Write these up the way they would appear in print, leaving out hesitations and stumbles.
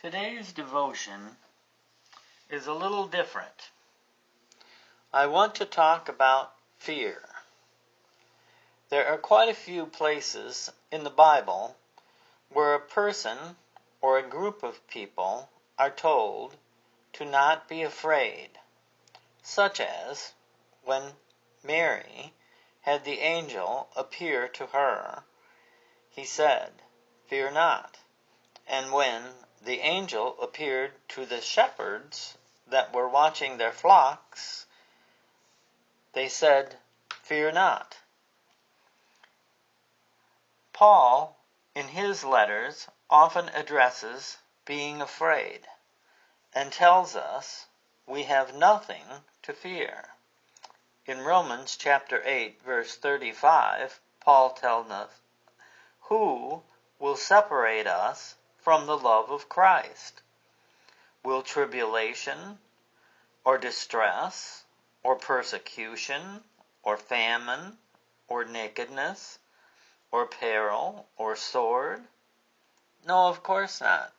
Today's devotion is a little different. I want to talk about fear. There are quite a few places in the Bible where a person or a group of people are told to not be afraid, such as when Mary had the angel appear to her, he said, "Fear not." And when the angel appeared to the shepherds that were watching their flocks, they said, "Fear not." Paul, in his letters, often addresses being afraid and tells us we have nothing to fear. In Romans chapter 8, verse 35, Paul tells us, "Who will separate us from the love of Christ? Will tribulation, or distress, or persecution, or famine, or nakedness, or peril, or sword? No, of course not."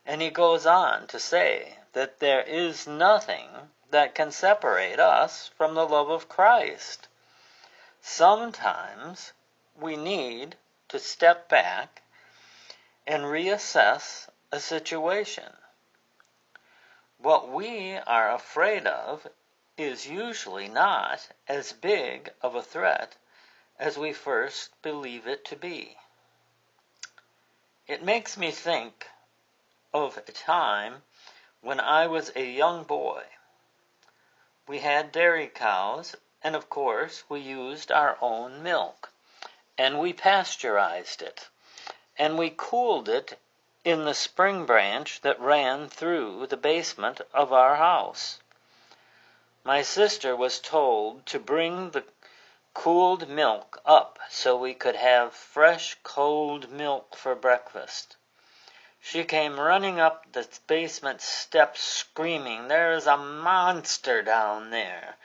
And he goes on to say that there is nothing that can separate us from the love of Christ. Sometimes we need to step back and reassess a situation. What we are afraid of is usually not as big of a threat as we first believe it to be. It makes me think of a time when I was a young boy. We had dairy cows, and of course we used our own milk, and we pasteurized it, and we cooled it in the spring branch that ran through the basement of our house. My sister was told to bring the cooled milk up so we could have fresh cold milk for breakfast. She came running up the basement steps screaming, "There's a monster down there,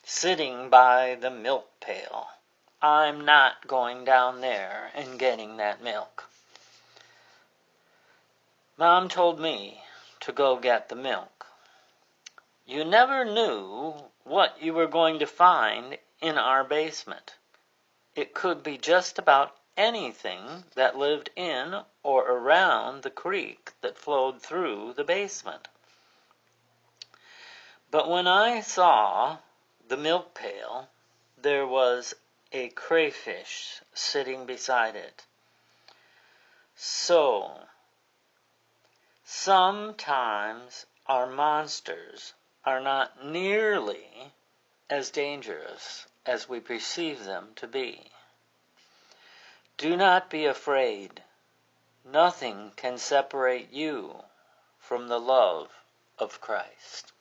sitting by the milk pail. I'm not going down there and getting that milk." Mom told me to go get the milk. You never knew what you were going to find in our basement. It could be just about anything that lived in or around the creek that flowed through the basement. But when I saw the milk pail, there was a crayfish sitting beside it. So, sometimes our monsters are not nearly as dangerous as we perceive them to be. Do not be afraid. Nothing can separate you from the love of Christ.